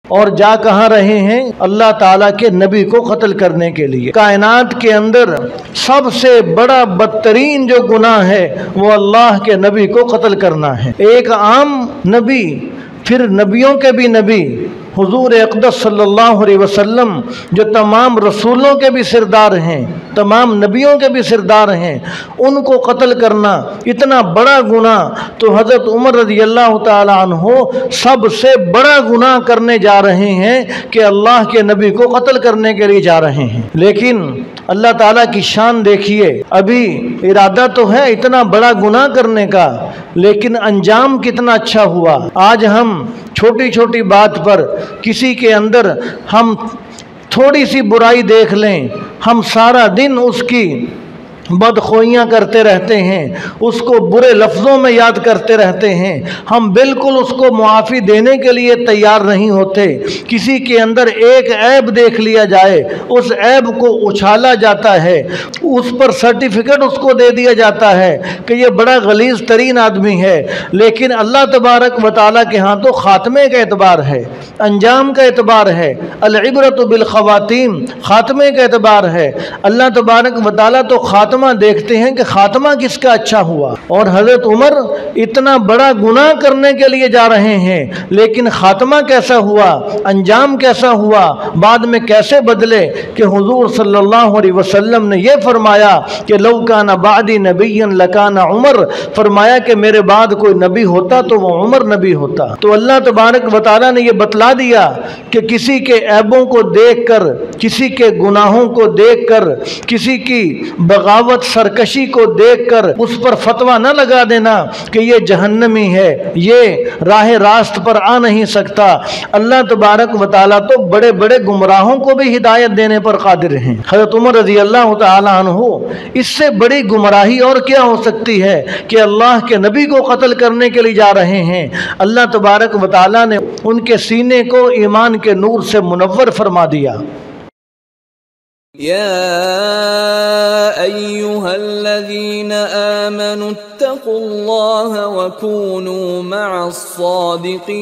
اور جا کہاں رہے ہیں؟ اللہ تعالیٰ کے نبی کو قتل کرنے کے لیے۔ کائنات کے اندر سب سے بڑا بدترین جو گناہ ہے وہ اللہ کے نبی کو قتل کرنا ہے۔ ایک عام نبی، پھر نبیوں کے بھی نبی حضور اقدس صلی اللہ علیہ وسلم جو تمام رسولوں کے بھی سردار ہیں، تمام نبیوں کے بھی سردار ہیں، ان کو قتل کرنا اتنا بڑا گناہ، تو حضرت عمر رضی اللہ تعالی عنہ سب سے بڑا گناہ کرنے جا رہے ہیں کہ اللہ کے نبی کو قتل کرنے کے لیے جا رہے ہیں۔ لیکن اللہ تعالیٰ کی شان دیکھیے، ابھی ارادہ تو ہے اتنا بڑا گناہ کرنے کا، لیکن انجام کتنا اچھا ہوا۔ آج ہم چھوٹی چھوٹی بات پر کسی کے اندر ہم تھوڑی سی برائی دیکھ لیں، ہم سارا دن اس کی بدخوئیاں کرتے رہتے ہیں، اس کو برے لفظوں میں یاد کرتے رہتے ہیں، ہم بالکل اس کو معافی دینے کے لیے تیار نہیں ہوتے۔ کسی کے اندر ایک عیب دیکھ لیا جائے، اس عیب کو اچھالا جاتا ہے، اس پر سرٹیفکیٹ اس کو دے دیا جاتا ہے کہ یہ بڑا غلیظ ترین آدمی ہے، لیکن اللہ تبارک و تعالیٰ کے ہاں تو خاتمے کا اعتبار ہے، انجام کا اعتبار ہے، العبرۃ بالخواتیم، خاتمے کا اعتبار ہے۔ اللہ تبارک و تعالیٰ تو خاتمہ دیکھتے ہیں کہ خاتمہ کس کا اچھا ہوا۔ اور حضرت عمر اتنا بڑا گناہ کرنے کے لیے جا رہے ہیں، لیکن خاتمہ کیسا ہوا، انجام کیسا ہوا، بعد میں کیسے بدلے کہ حضور صلی اللہ علیہ وسلم نے یہ فرمایا کہ لو کان بعدی نبی لکان عمر، فرمایا کہ میرے بعد کوئی نبی ہوتا تو وہ عمر نبی ہوتا۔ تو اللہ تبارک و تعالیٰ نے یہ بتلا دیا کہ کسی کے عیبوں کو دیکھ کر، کسی کے گناہوں کو دیکھ کر، کسی کی بغاوت سرکشی کو دیکھ کر اس پر فتویٰ نہ لگا دینا کہ یہ جہنمی ہے، یہ راہ راست پر آ نہیں سکتا۔ اللہ تبارک و تعالیٰ تو بڑے بڑے گمراہوں کو بھی ہدایت دینے پر قادر ہیں۔ حضرت عمر رضی اللہ تعالی عنہ، اس سے بڑی گمراہی اور کیا ہو سکتی ہے کہ اللہ کے نبی کو قتل کرنے کے لیے جا رہے ہیں۔ اللہ تبارک و تعالیٰ نے ان کے سینے کو ایمان کے نور سے منور فرما دیا۔ يا أيها الذين آمنوا اتقوا الله وكونوا مع الصادقين